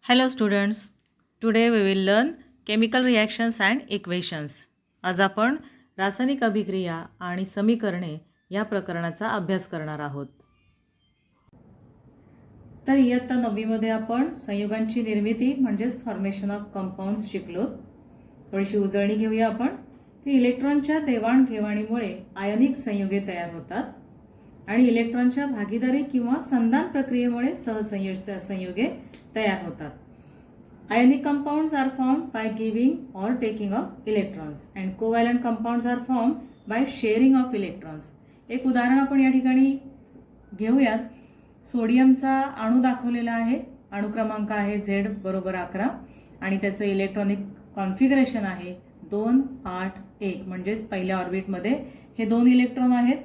Hello students, today we will learn chemical reactions and equations. आज आपण रासायनिक अभिक्रिया आणि समीकरणे या प्रकरणाचा अभ्यास करणार आहोत. तर इयत्ता 9वी मध्ये आपण संयुगांची निर्मिती म्हणजेच फॉर्मेशन ऑफ कंपाउंड्स शिकलो. थोडीशी उजळणी घेऊया आपण की इलेक्ट्रॉनच्या देवाणघेवाणीमुळे आयनिक संयुगे तयार होतात आणि इलेक्ट्रॉनच्या भागीदारी किंवा संधान प्रक्रियेमुळे संयुगे तयार होतात. Ionic compounds are formed by giving or taking of electrons and covalent compounds are formed by sharing of electrons. एक उदाहरण आपण या ठिकाणी घेऊयात. सोडियमचा अणू दाखवलेला आहे. अणू क्रमांक आहे Z बरोबर 11 आणि त्याचं इलेक्ट्रॉनिक कॉन्फिगरेशन आहे 2 8 1. म्हणजेच पहिल्या ऑर्बिटमध्ये हे 2 इलेक्ट्रॉन आहेत,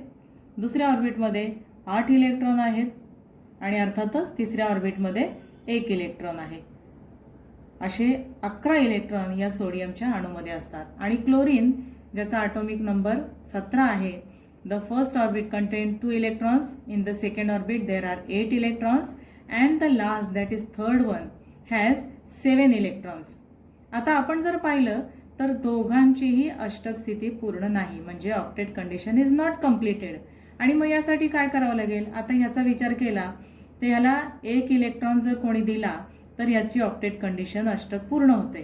दुसऱ्या ऑर्बिटमध्ये 8 इलेक्ट्रॉन आहेत आणि अर्थातच तिसऱ्या ऑर्बिटमध्ये 1 इलेक्ट्रॉन आहे. असे 11 इलेक्ट्रॉन या सोडियमच्या अणूमध्ये असतात. आणि क्लोरीन ज्याचा ॲटॉमिक नंबर 17 आहे, the first orbit content 2 electrons, in the second orbit there are 8 electrons and the last that is third one has 7 electrons. आता आपण जर पाहिलं तर दोघांचीही अष्टक स्थिती पूर्ण नाही, म्हणजे octet condition is not completed. आणि मग यासाठी काय करावं लागेल? आता ह्याचा विचार केला तर ह्याला 1 इलेक्ट्रॉन जर कोणी दिला तर याची ऑक्टेट कंडिशन अष्टक पूर्ण होते,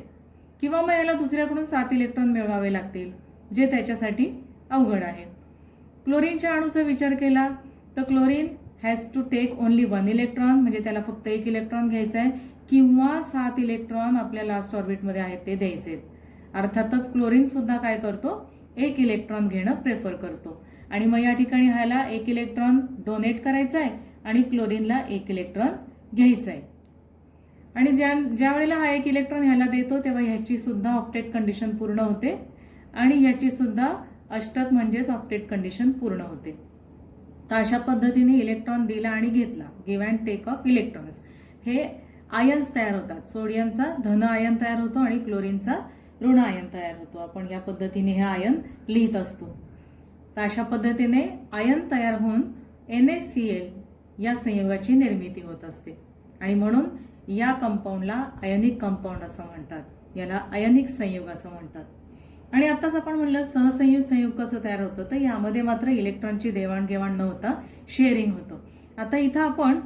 किंवा मग याला दुसऱ्याकडून 7 इलेक्ट्रॉन मिळवावे लागतील, जे त्याच्यासाठी अवघड आहे. क्लोरीनच्या अणूचा विचार केला तर chlorine has to take only 1 electron, म्हणजे त्याला फक्त 1 इलेक्ट्रॉन घ्यायचा आहे, किंवा 7 इलेक्ट्रॉन आपल्या लास्ट ऑर्बिटमध्ये आहेत ते द्यायचे. अर्थातच क्लोरीन सुद्धा काय करतो? 1 इलेक्ट्रॉन घेणं प्रेफर करतो. आणि मग या ठिकाणी ह्याला 1 इलेक्ट्रॉन डोनेट करायचा आहे आणि क्लोरीनला 1 इलेक्ट्रॉन घ्यायचा आहे. आणि ज्या वेळेला हा 1 इलेक्ट्रॉन ह्याला देतो तेव्हा ह्याची सुद्धा ऑक्टेट कंडिशन पूर्ण होते आणि ह्याची सुद्धा अष्टक म्हणजेच ऑक्टेट कंडिशन पूर्ण होते. तर अशा पद्धतीने इलेक्ट्रॉन दिला आणि घेतला, give and take of electrons, हे आयन्स तयार होतात. सोडियमचा धन आयन तयार होतो आणि क्लोरीनचा ऋण आयन तयार होतो. आपण या पद्धतीने हे आयन लिहित असतो. तर अशा पद्धतीने आयन तयार होऊन NaCl या संयुगाची निर्मिती होत असते आणि म्हणून या कंपाऊंडला आयनिक कंपाऊंड असं म्हणतात, याला आयनिक संयुग असं म्हणतात. आणि आताच आपण म्हणलं सहसंयुग संयुग कसं तयार होतं, तर यामध्ये मात्र इलेक्ट्रॉनची देवाणघेवाण न होता शेअरिंग होतं. आता इथं आपण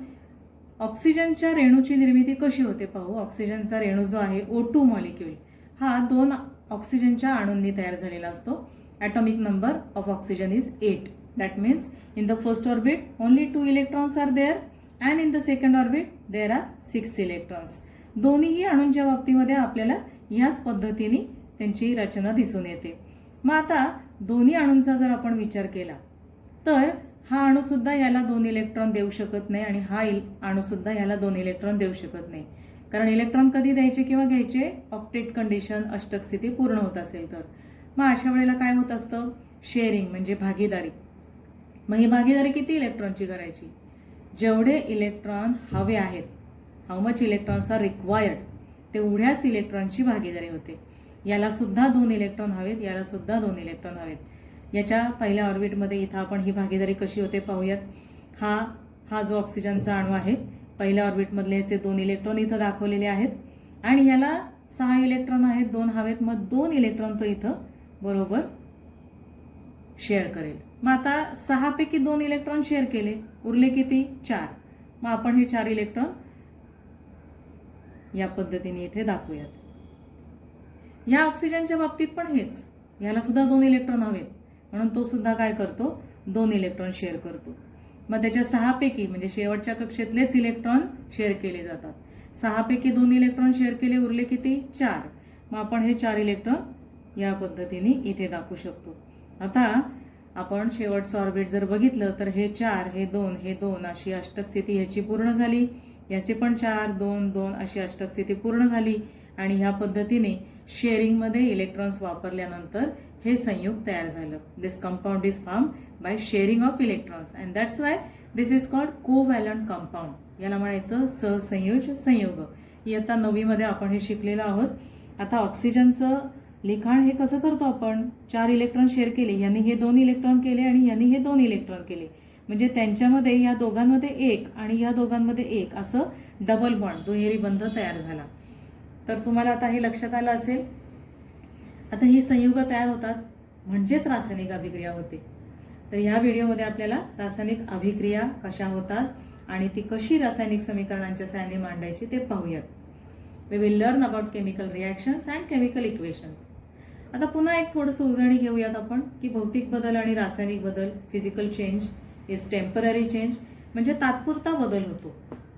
ऑक्सिजनच्या रेणूची निर्मिती कशी होते पाहू. ऑक्सिजनचा रेणू जो आहे O2 मॉलिक्यूल हा 2 ऑक्सिजनच्या अणूंनी तयार झालेला असतो. Atomic number of oxygen is 8. That means in the first orbit only 2 electrons are there and in the second orbit there are 6 electrons. दोन्हीही अणूंच्या बाबतीमध्ये आपल्याला याच पद्धतीने त्यांची रचना दिसून येते. मग आता दोन्ही अणूंचा जर आपण विचार केला तर हा अणू सुद्धा याला 2 इलेक्ट्रॉन देऊ शकत नाही आणि हा अणू सुद्धा याला 2 इलेक्ट्रॉन देऊ शकत नाही. कारण इलेक्ट्रॉन कधी द्यायचे किंवा घ्यायचे? ऑक्टेट कंडिशन अष्टक स्थिती पूर्ण होत असेल तर. मग अशा वेळेला काय होत असतं? शेअरिंग म्हणजे भागीदारी. मग ही भागीदारी किती इलेक्ट्रॉनची करायची? जेवढे इलेक्ट्रॉन हवे आहेत, how much electrons are required, तेवढ्याच इलेक्ट्रॉनची भागीदारी होते. याला सुद्धा 2 इलेक्ट्रॉन हवेत, याला सुद्धा 2 इलेक्ट्रॉन हवेत. याच्या पहिल्या ऑर्बिटमध्ये इथं आपण ही भागीदारी कशी होते पाहूयात. हा जो ऑक्सिजनचा अणू आहे, पहिल्या ऑर्बिटमधले याचे 2 इलेक्ट्रॉन इथं दाखवलेले आहेत आणि याला 6 इलेक्ट्रॉन आहेत, 2 हवेत. मग 2 इलेक्ट्रॉन तो इथं बरोबर शेअर करेल. मग आता 6 पैकी 2 इलेक्ट्रॉन शेअर केले, उरले किती? 4. मग आपण हे 4 इलेक्ट्रॉन या पद्धतीने इथे दाखवूयात. या ऑक्सिजनच्या बाबतीत पण हेच, याला सुद्धा 2 इलेक्ट्रॉन हवेत म्हणून तो सुद्धा काय करतो? 2 इलेक्ट्रॉन शेअर करतो. मग त्याच्या 6 पैकी म्हणजे शेवटच्या कक्षेतलेच इलेक्ट्रॉन शेअर केले जातात. 6 पैकी 2 इलेक्ट्रॉन शेअर केले, उरले किती? 4. मग आपण हे 4 इलेक्ट्रॉन या पद्धतीने इथे दाखवू शकतो. आता आपण शेवटचं ऑर्बिट जर बघितलं तर हे 4, हे 2, हे 2 अशी अष्टक स्थिती ह्याची पूर्ण झाली. याची पण 4 2 2 अशी अष्टक स्थिती पूर्ण झाली आणि ह्या पद्धतीने शेअरिंगमध्ये इलेक्ट्रॉन्स वापरल्यानंतर हे संयुग तयार झालं. This compound is form by sharing of electrons and that's why this is called covalent compound. याला म्हणायचं सहसंयोज संयुग. इयत्ता 9वी मध्ये आपण हे शिकलेलो आहोत. आता ऑक्सिजनचं लिखाण हे कसं करतो आपण? 4 इलेक्ट्रॉन शेअर केले, यांनी हे 2 इलेक्ट्रॉन केले आणि यांनी हे 2 इलेक्ट्रॉन केले, म्हणजे त्यांच्यामध्ये या दोघांमध्ये 1 आणि या दोघांमध्ये 1 असं डबल बॉन्ड दुहेरी बंध तयार झाला. तर तुम्हाला आता हे लक्षात आलं असेल. आता ही संयुग तयार होतात म्हणजेच रासायनिक अभिक्रिया होते. तर ह्या व्हिडिओमध्ये आपल्याला रासायनिक अभिक्रिया कशा होतात आणि ती कशी रासायनिक समीकरणांच्या साहाय्याने मांडायची ते पाहूयात. We will learn about chemical reactions and chemical equations. आता पुन्हा एक थोडंसं उजळणी घेऊयात आपण की भौतिक बदल आणि रासायनिक बदल, physical change is temporary change, म्हणजे तात्पुरता बदल होतो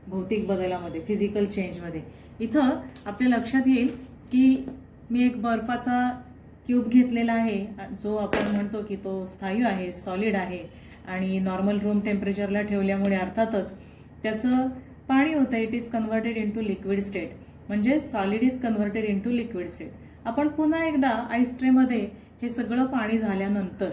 भौतिक बदलामध्ये, फिजिकल चेंजमध्ये. इथं आपल्या लक्षात येईल की मी एक बर्फाचा क्यूब घेतलेला आहे जो आपण म्हणतो की तो स्थायू आहे, सॉलिड आहे आणि नॉर्मल रूम टेम्परेचरला ठेवल्यामुळे अर्थातच त्याचं पाणी होतं. It is converted into liquid state, म्हणजे solid is converted into liquid state. आपण पुन्हा एकदा आईस ट्रेमध्ये हे सगळं पाणी झाल्यानंतर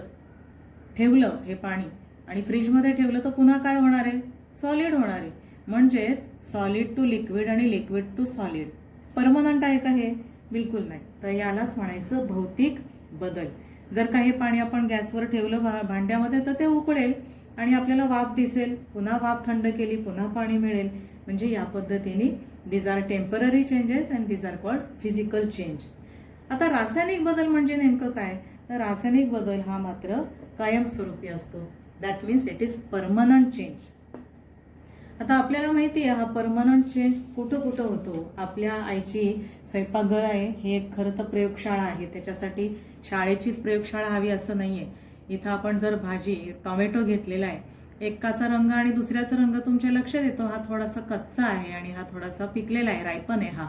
ठेवलं हे पाणी आणि फ्रीजमध्ये ठेवलं तर पुन्हा काय होणार आहे? सॉलिड होणार आहे. म्हणजेच सॉलिड टू लिक्विड आणि लिक्विड टू सॉलिड. परमनंट आहे का हे? बिलकुल नाही. तर यालाच म्हणायचं भौतिक बदल. जर का हे पाणी आपण गॅसवर ठेवलं भांड्यामध्ये तर ते उकळेल आणि आपल्याला वाफ दिसेल, पुन्हा वाफ थंड केली पुन्हा पाणी मिळेल. म्हणजे या पद्धतीने these are temporary changes and these are called physical change. आता रासायनिक बदल म्हणजे नेमकं काय? तर रासायनिक बदल हा मात्र कायमस्वरूपी असतो. That means it is permanent change. आता आपल्याला माहिती आहे हा परमनंट चेंज कुठं कुठं होतो. आपल्या आईची स्वयंपाकघर आहे, हे एक खरं तर प्रयोगशाळा आहे. त्याच्यासाठी शाळेचीच प्रयोगशाळा हवी असं नाही आहे. इथं आपण जर भाजी टोमॅटो घेतलेला आहे, एकाचा रंग आणि दुसऱ्याचा रंग तुमच्या लक्षात येतो. हा थोडासा कच्चा आहे आणि हा थोडासा पिकलेला आहे, रायपन आहे हा.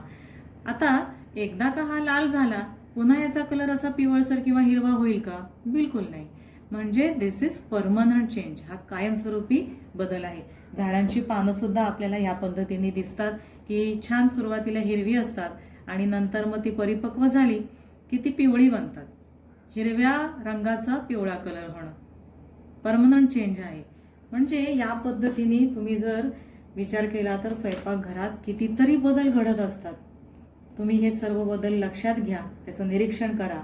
आता एकदा का हा लाल झाला पुन्हा याचा कलर असा पिवळसर किंवा हिरवा होईल का? बिलकुल नाही. म्हणजे दिस इज परमनंट चेंज. हा कायमस्वरूपी बदल आहे. झाडांची पानं सुद्धा आपल्याला ह्या पद्धतीने दिसतात की छान सुरुवातीला हिरवी असतात आणि नंतर मग ती परिपक्व झाली की ती पिवळी बनतात. हिरव्या रंगाचा पिवळा कलर होणं परमनंट चेंज आहे. म्हणजे या पद्धतीने तुम्ही जर विचार केला तर स्वयंपाकघरात कितीतरी बदल घडत असतात. तुम्ही हे सर्व बदल लक्षात घ्या, त्याचं निरीक्षण करा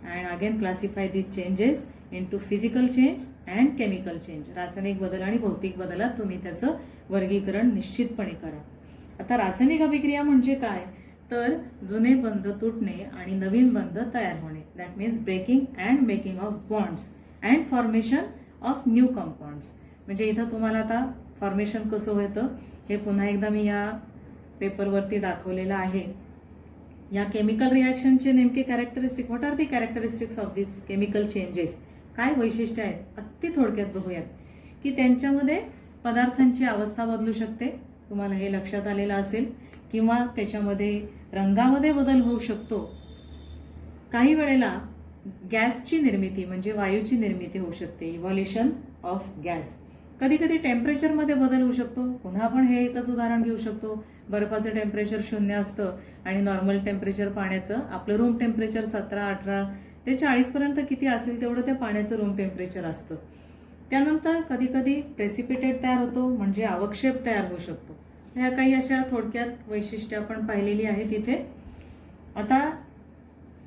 and again classify these changes into physical change and chemical change. रासायनिक बदल आणि भौतिक बदलात तुम्ही त्याचं वर्गीकरण निश्चितपणे करा. आता रासायनिक अभिक्रिया म्हणजे काय? तर जुने बंध तुटणे आणि नवीन बंध तयार होणे. That means breaking and making of bonds and formation of new compounds. म्हणजे इथं तुम्हाला आता फॉर्मेशन कसं होतं हे पुन्हा एकदा मी या पेपरवरती दाखवलेलं आहे. या केमिकल रिॲक्शनचे नेमके characteristic, what are the characteristics of this chemical changes, काय वैशिष्ट्य आहेत अगदी थोडक्यात बघूयात. की त्यांच्यामध्ये पदार्थांची अवस्था बदलू शकते, तुम्हाला हे लक्षात आलेलं असेल, किंवा त्याच्यामध्ये रंगामध्ये बदल होऊ शकतो. काही वेळेला गॅसची निर्मिती म्हणजे वायूची निर्मिती होऊ शकते, इव्हॉल्युशन ऑफ गॅस. कधी कधी टेम्परेचरमध्ये बदल होऊ शकतो. पुन्हा आपण हे एकच उदाहरण घेऊ शकतो. बर्फाचं टेम्परेचर 0 असतं आणि नॉर्मल टेम्परेचर पाण्याचं, आपलं रूम टेम्परेचर 17, 18 ते 40 पर्यंत किती असेल तेवढं त्या पाण्याचं रूम टेम्परेचर असतं. त्यानंतर कधी कधी प्रेसिपिटेट तयार होतो म्हणजे अवक्षेप तयार होऊ शकतो. ह्या काही अशा थोडक्यात वैशिष्ट्ये आपण पाहिलेली आहेत इथे. आता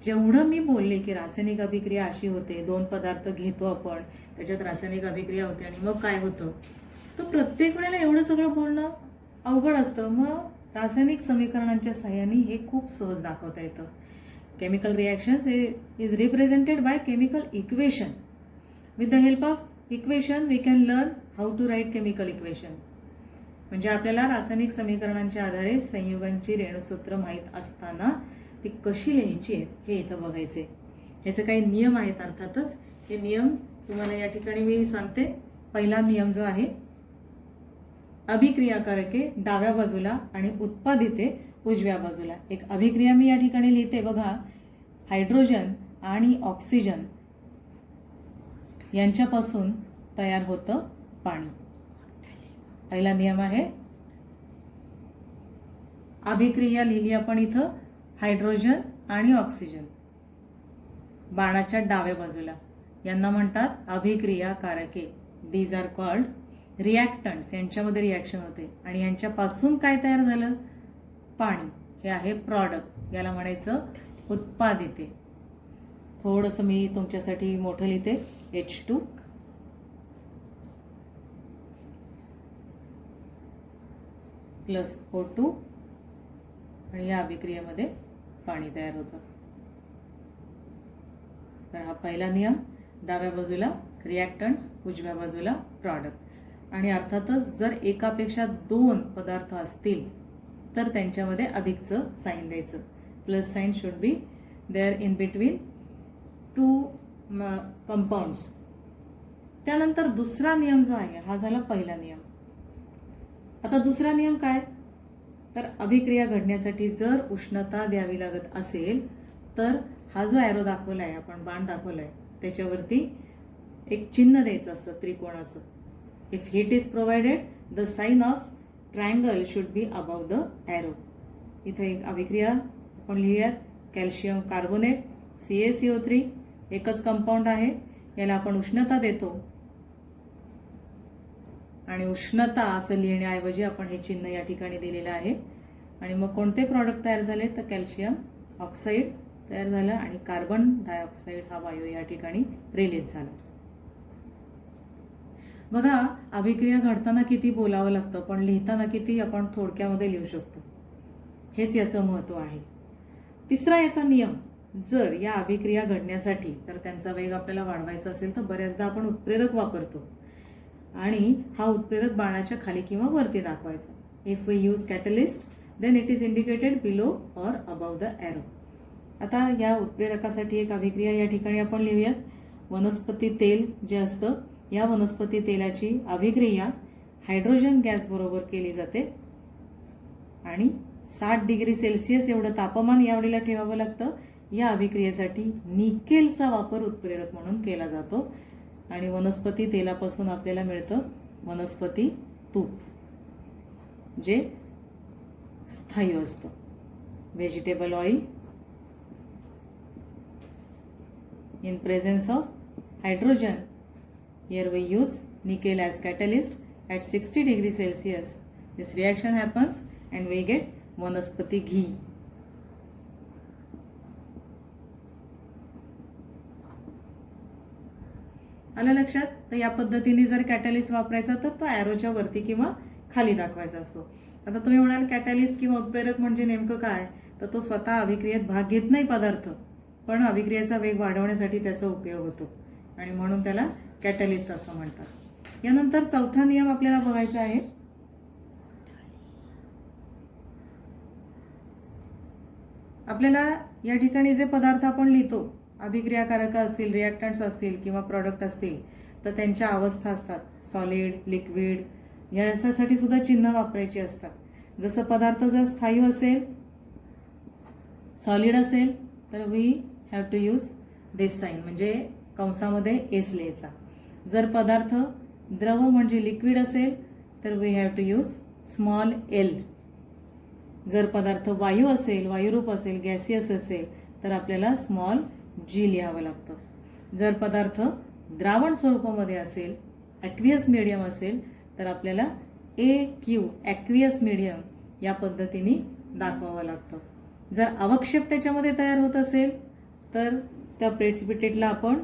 जेवढं मी बोलले की रासायनिक अभिक्रिया अशी होते, दोन पदार्थ घेतो आपण, त्याच्यात रासायनिक अभिक्रिया होते आणि मग काय होतं, तर प्रत्येक वेळेला एवढं सगळं बोलणं अवघड असतं. मग रासायनिक समीकरणांच्या सहाय्याने हे खूप सहज दाखवता येतं. Chemical reactions is represented by chemical equation. With the help of equation we can learn how to write chemical equation. म्हणजे आपल्याला रासायनिक समीकरणांच्या आधारे संयुगांची रेणुसूत्र माहीत असताना ती कशी लिहायची आहेत हे इथं बघायचे. ह्याचे काही नियम आहेत अर्थातच. हे नियम तुम्हाला या ठिकाणी मी सांगते. पहिला नियम जो आहे, अभिक्रियाकारके डाव्या बाजूला आणि उत्पादिते उजव्या बाजूला. एक अभिक्रिया मी या ठिकाणी लिहिते बघा. हायड्रोजन आणि ऑक्सिजन यांच्यापासून तयार होतं पाणी. पहिला नियम आहे. अभिक्रिया लिहिली आपण इथं हायड्रोजन आणि ऑक्सिजन बाणाच्या डाव्या बाजूला. यांना म्हणतात अभिक्रियाकारके. These are called reactants. यांच्यामध्ये रिॲक्शन होते आणि यांच्यापासून काय तयार झालं, पाणी. हे आहे प्रॉडक्ट, याला म्हणायचं उत्पादिते. थोडंसं मी तुमच्यासाठी मोठं लिहिते. H2. प्लस O2 आणि या अभिक्रियेमध्ये पाणी तयार होतं. तर हा पहिला नियम. डाव्या बाजूला रिॲक्टंट्स, उजव्या बाजूला प्रॉडक्ट. आणि अर्थातच जर एकापेक्षा 2 पदार्थ असतील तर त्यांच्यामध्ये अधिकचं साईन द्यायचं. Plus sign should be there in between 2 compounds. त्यानंतर दुसरा नियम जो आहे हा झाला पहिला नियम. आता दुसरा नियम काय, तर अभिक्रिया घडण्यासाठी जर उष्णता द्यावी लागत असेल तर हा जो ॲरो दाखवला आहे, आपण बाण दाखवला आहे, त्याच्यावरती एक चिन्ह द्यायचं असतं त्रिकोणाचं. If heat is provided the sign of triangle should be above the arrow. इथं एक अभिक्रिया आपण लिहूयात. कॅल्शियम कार्बोनेट CaCO3 एकच कंपाऊंड आहे. याला आपण उष्णता देतो आणि उष्णता असं लिहिण्याऐवजी आपण हे चिन्ह या ठिकाणी दिलेलं आहे. आणि मग कोणते प्रॉडक्ट तयार झाले, तर कॅल्शियम ऑक्साईड तयार झालं आणि कार्बन डायऑक्साईड हा वायू या ठिकाणी रिलीज झाला. बघा, अभिक्रिया घडताना किती बोलावं लागतं, पण लिहिताना किती आपण थोडक्यामध्ये लिहू शकतो. हेच याचं महत्त्व आहे. तिसरा याचा नियम, जर या अभिक्रिया घडण्यासाठी तर त्यांचा वेग आपल्याला वाढवायचा असेल तर बऱ्याचदा आपण उत्प्रेरक वापरतो आणि हा उत्प्रेरक बाणाच्या खाली किंवा वरती दाखवायचा. If we use catalyst then it is indicated below or above the arrow. आता या उत्प्रेरकासाठी एक अभिक्रिया या ठिकाणी आपण लिहूयात. वनस्पती तेल जे असतं, या वनस्पती तेलाची अभिक्रिया हायड्रोजन गॅस बरोबर केली जाते आणि 60 डिग्री सेल्सिअस एवढं तापमान यावेळेला ठेवावं लागतं. या अभिक्रियेसाठी निकेलचा वापर उत्प्रेरक म्हणून केला जातो आणि वनस्पती तेलापासून आपल्याला मिळतं वनस्पती तूप, जे स्थायी असतं. Vegetable oil in presence of hydrogen. Here we use nickel as catalyst at 60 degrees Celsius. This reaction happens and we get vanaspati ghee. आलं लक्षात? तर या पद्धतीने जर कॅटलिस्ट वापरायचा तर तो ॲरोच्या वरती किंवा खाली दाखवायचा असतो. आता तुम्ही म्हणाल कॅटलिस्ट किंवा उत्प्रेरक म्हणजे नेमकं काय, तर तो स्वतः अभिक्रियेत भाग घेत नाही पदार्थ, पण अभिक्रियेचा वेग वाढवण्यासाठी त्याचा उपयोग होतो आणि म्हणून त्याला कॅटलिस्ट असं म्हणतात. यानंतर चौथा नियम आपल्याला बघायचा आहे. आपल्याला या ठिकाणी जे पदार्थ आपण लिहितो, अभिक्रियाकारक असतील, रिॲक्टंट्स असतील किंवा प्रॉडक्ट असतील, तर त्यांच्या अवस्था असतात. सॉलिड, लिक्विड, यासाठी सुद्धा चिन्ह वापरायची असतात. जसं पदार्थ जर स्थायी असेल, सॉलिड असेल, तर we have to use this sign, म्हणजे कंसामध्ये एस लिहायचा. जर पदार्थ द्रव म्हणजे लिक्विड असेल तर we have to use small L. जर पदार्थ वायू असेल, वायुरूप असेल, गॅसियस असेल तर आपल्याला स्मॉल जी लिहावं लागतं. जर पदार्थ द्रावण स्वरूपामध्ये असेल, ॲक्वियस मीडियम असेल, तर आपल्याला AQ ॲक्वियस मीडियम या पद्धतीने दाखवावं लागतं. जर अवक्षेप त्याच्यामध्ये तयार होत असेल तर त्या प्रेसिपिटेटला आपण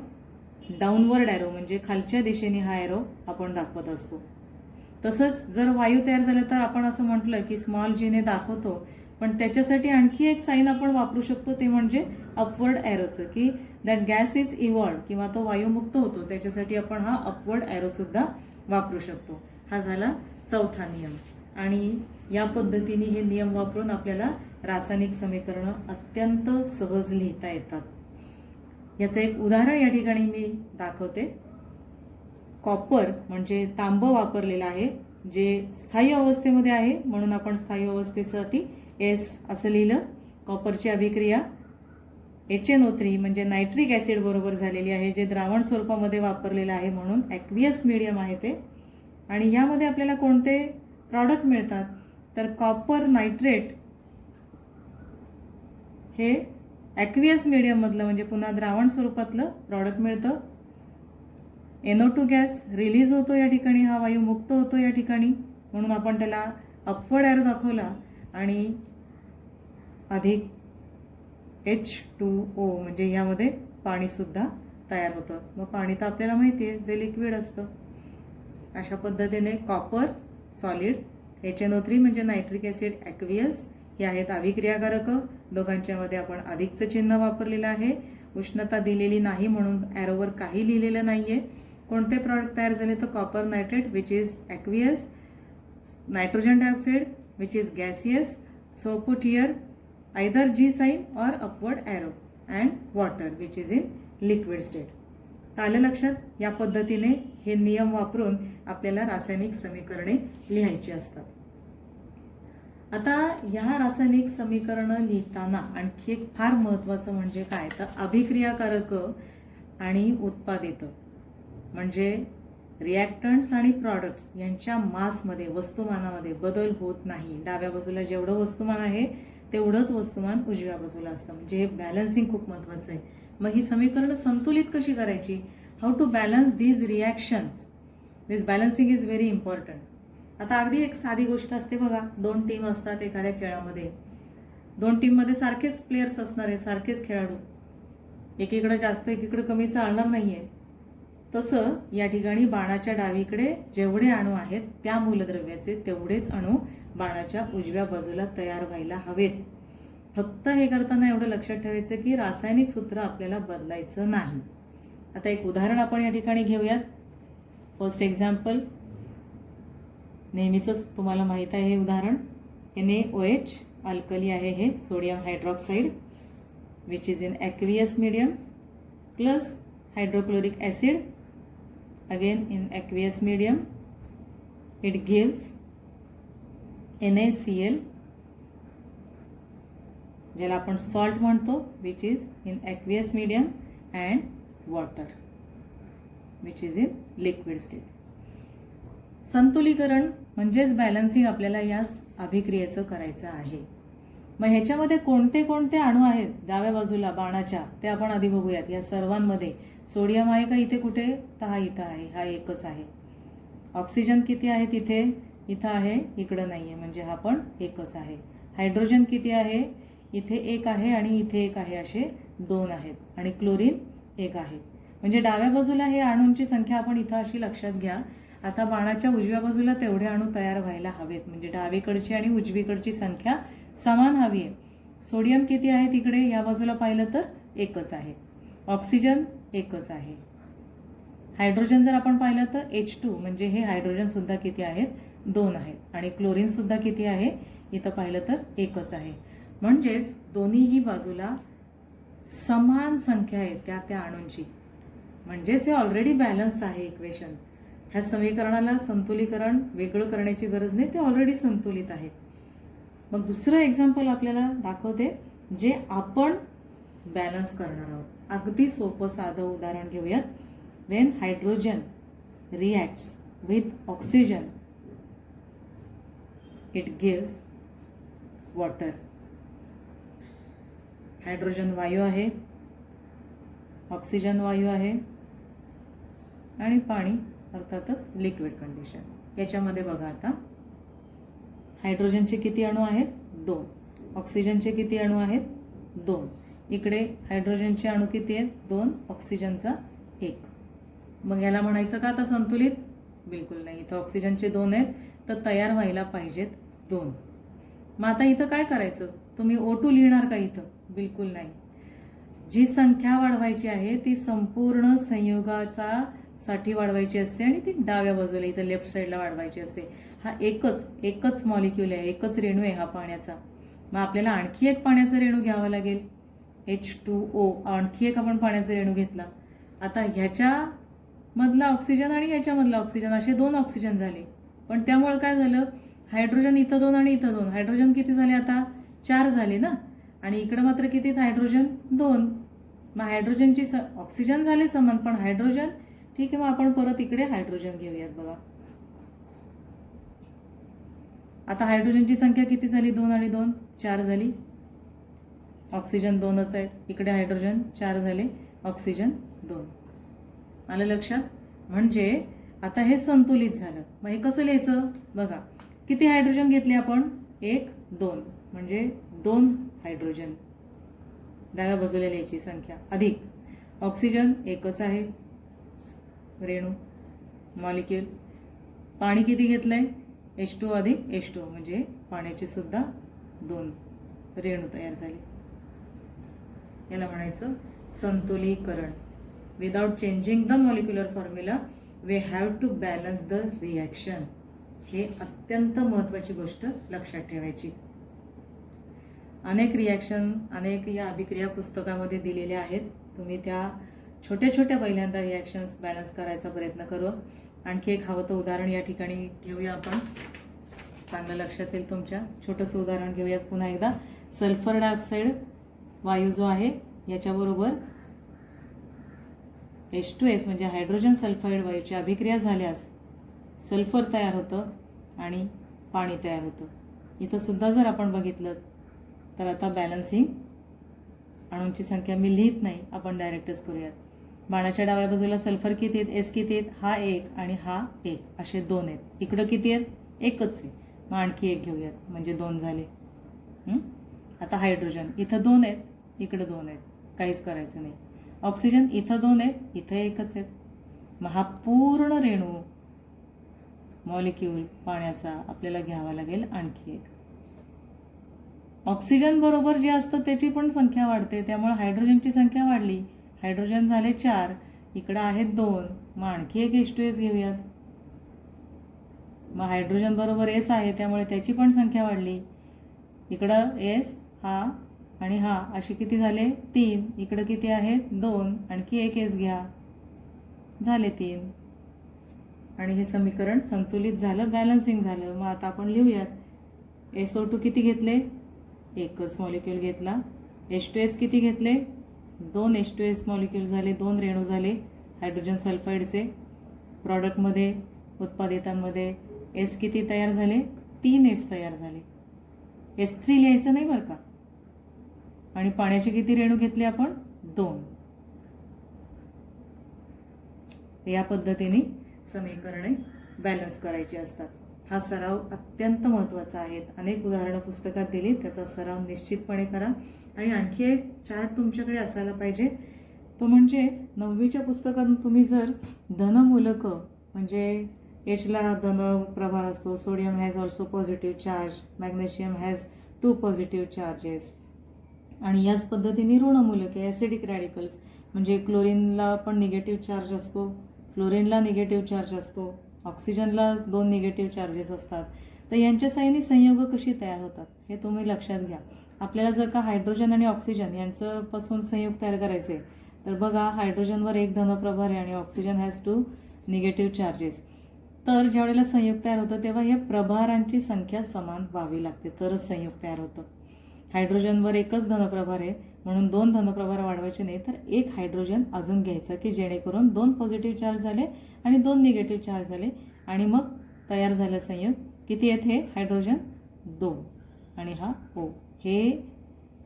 डाऊनवर्ड ॲरो म्हणजे खालच्या दिशेने हा ॲरो आपण दाखवत असतो. तसंच जर वायू तयार झाला तर आपण असं म्हटलं की स्मॉल जीने दाखवतो, पण त्याच्यासाठी आणखी एक साईन आपण वापरू शकतो, ते म्हणजे अपवर्ड ॲरोचं, की दॅट गॅस इज इव्हॉल्ड किंवा तो वायू मुक्त होतो, त्याच्यासाठी आपण हा अपवर्ड ॲरोसुद्धा वापरू शकतो. हा झाला चौथा नियम. आणि या पद्धतीने हे नियम वापरून आपल्याला रासायनिक समीकरणं अत्यंत सहज लिहिता येतात. याचं एक उदाहरण या ठिकाणी मी दाखवते. कॉपर म्हणजे तांब वापरलेलं आहे, जे स्थायी अवस्थेमध्ये आहे, म्हणून आपण स्थायी अवस्थेसाठी S असं लिहिलं. कॉपरची अभिक्रिया HNO3 म्हणजे नायट्रिक ॲसिड बरोबर झालेली आहे, जे द्रावण स्वरूपामध्ये वापरलेलं आहे, म्हणून ॲक्वियस मीडियम आहे ते. आणि यामध्ये आपल्याला कोणते प्रॉडक्ट मिळतात, तर कॉपर नायट्रेट हे ॲक्वियस मीडियममधलं म्हणजे पुन्हा द्रावण स्वरूपातलं प्रॉडक्ट मिळतं. NO2 गॅस रिलीज होतो या ठिकाणी, हा वायू मुक्त होतो या ठिकाणी, म्हणून आपण त्याला अपवर्ड ॲरो दाखवला. आणि अधिक H2O म्हणजे यामध्ये पाणीसुद्धा तयार होतं. मग पाणी तर आपल्याला माहिती आहे जे लिक्विड असतं. अशा पद्धतीने कॉपर सॉलिड HNO3 म्हणजे नायट्रिक ॲसिड ॲक्वियस, हे आहेत अभिक्रियाकारक. दोघांच्या मध्ये आपण अधिकचं चिन्ह वापरलेलं आहे. उष्णता दिलेली नाही म्हणून ॲरोवर काही लिहिलेलं नाही आहे. कोणते प्रॉडक्ट तयार झाले तर copper nitrate which is aqueous, nitrogen dioxide which is gaseous. So put here either G sign or upward arrow and water which is in liquid state. आलं लक्षात? या पद्धतीने हे नियम वापरून आपल्याला रासायनिक समीकरणे लिहायची असतात. आता ह्या रासायनिक समीकरणं लिहिताना आणखी एक फार महत्त्वाचं म्हणजे काय तर अभिक्रियाकारक आणि उत्पादित म्हणजे रिॲक्टंट्स आणि प्रॉडक्ट्स यांच्या मासमध्ये वस्तुमानामध्ये बदल होत नाही. डाव्या बाजूला जेवढं वस्तुमान आहे तेवढंच वस्तुमान उजव्या बाजूला असतं. म्हणजे हे बॅलन्सिंग खूप महत्त्वाचं आहे. मग ही समीकरणं संतुलित कशी करायची? How to balance these reactions. This balancing is very important. आता अगदी एक साधी गोष्ट असते बघा, 2 टीम असतात एखाद्या खेळामध्ये. 2 टीममध्ये सारखेच प्लेयर्स असणार आहे, सारखेच खेळाडू. एकीकडे जास्त एकीकडे कमी चालणार नाही आहे. तसं या ठिकाणी बाणाच्या डावीकडे जेवढे अणू आहेत त्या मूलद्रव्याचे तेवढेच अणू बाणाच्या उजव्या बाजूला तयार व्हायला हवेत. फक्त हे करताना एवढं लक्षात ठेवायचं की रासायनिक सूत्र आपल्याला बदलायचं नाही. आता एक उदाहरण आपण या ठिकाणी घेऊयात. फर्स्ट एक्झाम्पल नेहमीच तुम्हाला माहीत आहे हे उदाहरण. NaOH अल्कली आहे हे sodium hydroxide which is in aqueous medium plus hydrochloric acid again in aqueous medium. It gives NaCl ज्याला आपण सॉल्ट म्हणतो which is in aqueous medium and water which is in liquid state. संतुलीकरण म्हणजेच balancing आपल्याला या अभिक्रियेचं करायचं आहे. मग ह्याच्यामध्ये कोणते कोणते अणू आहेत डाव्या बाजूला बाणाच्या ते आपण आधी बघूयात. या सर्वांमध्ये सोडियम आहे का इथे कुठे तर हा इथं आहे, हा एकच आहे. ऑक्सिजन किती आहे तिथे, इथं आहे, इकडं नाही आहे म्हणजे हा पण एकच आहे. हायड्रोजन किती आहे, इथे एक आहे आणि इथे एक आहे, असे 2 आहेत. आणि क्लोरीन 1 आहे. म्हणजे डाव्या बाजूला हे अणूंची संख्या आपण इथं अशी लक्षात घ्या. आता बाणाच्या उजव्या बाजूला तेवढे अणू तयार व्हायला हवेत म्हणजे डावीकडची आणि उजवीकडची संख्या समान हवी आहे. सोडियम किती आहे तिकडे या बाजूला पाहिलं तर एकच आहे. ऑक्सिजन एकच आहे. हायड्रोजन जर आपण पाहिलं तर H2 म्हणजे हे हायड्रोजन सुद्धा किती आहेत 2 आहेत. आणि क्लोरीन सुद्धा किती आहे इथं पाहिलं तर एकच आहे. म्हणजेच दोन्हीही बाजूला समान संख्या आहे त्या त्या अणूंची. म्हणजेच हे ऑलरेडी बॅलन्स्ड आहे इक्वेशन. ह्या समीकरणाला संतुलीकरण वेगळं करण्याची गरज नाही, ते ऑलरेडी संतुलित आहे. मग दुसरं एक्झाम्पल आपल्याला दाखवते जे आपण बॅलन्स करणार आहोत. अगदी सोपं साधं उदाहरण घेऊयात. Wien hydrogen reacts with oxygen it gives water. Hydrogen वायू आहे, ऑक्सिजन वायू आहे आणि पाणी अर्थातच लिक्विड कंडिशन. याच्यामध्ये बघा आता हायड्रोजनचे किती अणू आहेत 2, ऑक्सिजनचे किती अणू आहेत 2. इकडे हायड्रोजनचे अणू किती आहेत 2, ऑक्सिजनचा 1. मग याला म्हणायचं का आता संतुलित? बिलकुल नाही. इथं ऑक्सिजनचे 2 आहेत तर तयार व्हायला पाहिजेत 2. मग आता इथं काय करायचं? तुम्ही O2 लिहिणार का इथं? बिलकुल नाही. जी संख्या वाढवायची आहे ती संपूर्ण संयोगाचा साठी वाढवायची असते आणि ती डाव्या बाजूला इथं लेफ्ट साईडला वाढवायची असते. हा एकच मॉलिक्यूल आहे, एकच रेणू आहे हा पाण्याचा. मग आपल्याला आणखी एक पाण्याचा रेणू घ्यावा लागेल H2O. आणखी एक आपण पाण्याचा रेणू घेतला. आता ह्याच्यामधला ऑक्सिजन आणि ह्याच्यामधला ऑक्सिजन असे 2 ऑक्सिजन झाले. पण त्यामुळे काय झालं हायड्रोजन इथं 2 आणि इथं 2. हायड्रोजन किती झाले आता 4 झाले ना. आणि इकडं मात्र किती हायड्रोजन 2. मग हायड्रोजनची ऑक्सिजन झाले समान पण हायड्रोजन ठीक आहे. मग आपण परत इकडे हायड्रोजन घेऊयात बघा. आता हायड्रोजनची संख्या किती झाली 2 आणि 2 4 झाली. ऑक्सिजन 2च आहे. इकडे हायड्रोजन 4 झाले, ऑक्सिजन 2. आलं लक्षात? म्हणजे आता हे संतुलित झालं. मग हे कसं लिहायचं बघा. किती हायड्रोजन घेतले आपण 1 2 म्हणजे 2 हायड्रोजन डाव्या बाजूला लिहायची संख्या अधिक ऑक्सिजन एकच आहे रेणू मॉलिक्यूल. पाणी किती घेतलंय H2 अधिक H2O म्हणजे पाण्याची सुद्धा 2 रेणू तयार झाली. याला म्हणायचं संतुलीकरण. Without changing the molecular formula we have to balance the reaction. हे अत्यंत महत्त्वाची गोष्ट लक्षात ठेवायची. अनेक रिॲक्शन अनेक या अभिक्रिया पुस्तकामध्ये दिलेल्या आहेत. तुम्ही त्या छोट्या छोट्या पहिल्यांदा रिॲक्शन्स बॅलन्स करायचा प्रयत्न करू. आणखी एक हवं तर उदाहरण या ठिकाणी घेऊया आपण. चांगलं लक्षात येईल तुमच्या. छोटंसं उदाहरण घेऊयात पुन्हा एकदा. सल्फर डायऑक्साईड वायू जो आहे याच्याबरोबर H2S म्हणजे हायड्रोजन सल्फाईड वायूची अभिक्रिया झाल्यास सल्फर तयार होतं आणि पाणी तयार होतं. इथं सुद्धा जर आपण बघितलं तर आता बॅलन्सिंग अणूंची संख्या मी लिहित नाही, आपण डायरेक्टच करूयात. बाणाच्या डाव्या बाजूला सल्फर किती आहेत, S किती आहेत, हा 1 आणि हा 1 असे 2 आहेत. इकडं किती आहेत, एकच आहे. मग आणखी एक घेऊयात म्हणजे 2 झाले. आता हायड्रोजन इथं 2 आहेत, इकडं 2 आहेत, काहीच करायचं नाही. ऑक्सिजन इथं 2 आहेत, इथं एकच आहेत. मग हा पूर्ण रेणू मॉलिक्यूल पाण्याचा आपल्याला घ्यावा लागेल आणखी एक. ऑक्सिजन बरोबर जे असतं त्याची पण संख्या वाढते, त्यामुळे हायड्रोजनची संख्या वाढली. हायड्रोजन झाले 4, इकडं आहेत 2. मग आणखी एक H2S घेऊयात. मग हायड्रोजन बरोबर S आहे त्यामुळे त्याची पण संख्या वाढली. इकडं S हा आणि हा असे किती झाले, 3. इकडं किती आहेत, 2. आणखी एक S घ्या, झाले 3. आणि हे समीकरण संतुलित झालं, बॅलन्सिंग झालं. मग आता आपण लिहूयात. SO2 किती घेतले, एकच मॉलिक्यूल घेतला. H2S किती घेतले, 2 H2S मॉलिक्यूल झाले, 2 रेणू झाले हायड्रोजन सल्फाईडचे. प्रॉडक्टमध्ये उत्पादितांमध्ये S किती तयार झाले, 3 S तयार झाले. S3 लिहायचं नाही बरं का. आणि पाण्याचे किती रेणू घेतले आपण, 2. या पद्धतीने समीकरणे बॅलन्स करायची असतात. हा सराव अत्यंत महत्त्वाचा आहे. अनेक उदाहरणं पुस्तकात दिली, त्याचा सराव निश्चितपणे करा. आणि आणखी एक चार्ट तुमच्याकडे असायला पाहिजे, तो म्हणजे 9वीच्या पुस्तकातून तुम्ही जर धनमूलकं म्हणजे Hला धन प्रभार असतो, sodium has also positive charge, magnesium has 2 positive charges, आणि याच पद्धतीने ऋणमूलके ॲसिडिक रॅडिकल्स म्हणजे क्लोरीनला पण निगेटिव्ह चार्ज असतो, फ्लोरीनला निगेटिव्ह चार्ज असतो, ऑक्सिजनला 2 निगेटिव्ह चार्जेस असतात. तर यांच्या साहाय्याने संयोग कशी तयार होतात हे तुम्ही लक्षात घ्या. आपल्याला जर का हायड्रोजन आणि ऑक्सिजन यांच्यापासून संयोग तयार करायचे तर बघा, हायड्रोजनवर 1 धनप्रभार आहे आणि ऑक्सिजन हॅज 2 निगेटिव्ह चार्जेस. तर ज्यावेळेला संयोग तयार होतं तेव्हा या प्रभारांची संख्या समान व्हावी लागते तरच संयोग तयार होतं. हायड्रोजनवर एकच धनप्रभार आहे म्हणून 2 धनप्रभार वाढवायचे नाही, तर 1 हायड्रोजन अजून घ्यायचा की जेणेकरून 2 पॉझिटिव्ह चार्ज झाले आणि 2 निगेटिव्ह चार्ज झाले आणि मग तयार झालं संयोग. किती आहेत हे हायड्रोजन, 2 आणि हा O. हे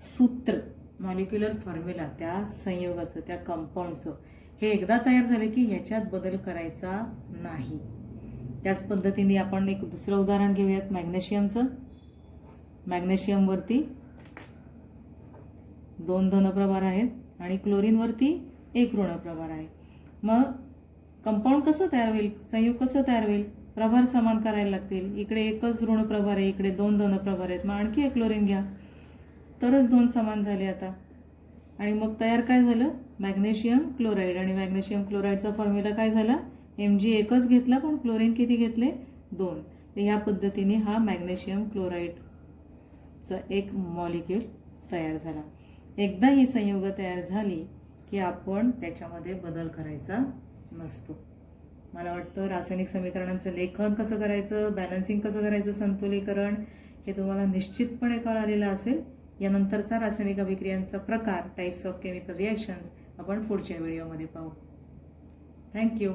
सूत्र मॉलिक्युलर फॉर्म्युला त्या संयोगाचं त्या कंपाऊंडचं हे एकदा तयार झाले की ह्याच्यात बदल करायचा नाही. त्याच पद्धतीने आपण एक दुसरं उदाहरण घेऊयात मॅग्नेशियमचं. मॅग्नेशियमवरती 2 धनप्रभार आहेत आणि क्लोरीनवरती 1 ऋणप्रभार आहे. मग कंपाऊंड कसं तयार होईल, संयुग कसं तयार होईल, प्रभार समान करायला लागतील. इकडे एकच ऋणप्रभार आहे, इकडे 2 धनप्रभार आहेत, मग आणखी एक क्लोरीन घ्या तरच 2 समान झाले आता. आणि मग तयार काय झालं, मॅग्नेशियम क्लोराईड. आणि मॅग्नेशियम क्लोराईडचा फॉर्म्युला काय झाला, Mg एकच घेतला पण क्लोरीन किती घेतले, 2. तर ह्या पद्धतीने हा मॅग्नेशियम क्लोराईडचा एक मॉलिक्यूल तयार झाला. एकदा ही संयुग तयार झाली की आपण त्याच्यामध्ये बदल करायचा नसतो. मला वाटतं रासायनिक समीकरणांचं लेखन कसं करायचं, बॅलन्सिंग कसं करायचं, संतुलीकरण हे तुम्हाला निश्चितपणे कळालेलं असेल. यानंतरचा रासायनिक अभिक्रियांचा प्रकार, टाइप्स ऑफ केमिकल रिॲक्शन्स आपण पुढच्या व्हिडिओमध्ये पाहू. थँक्यू.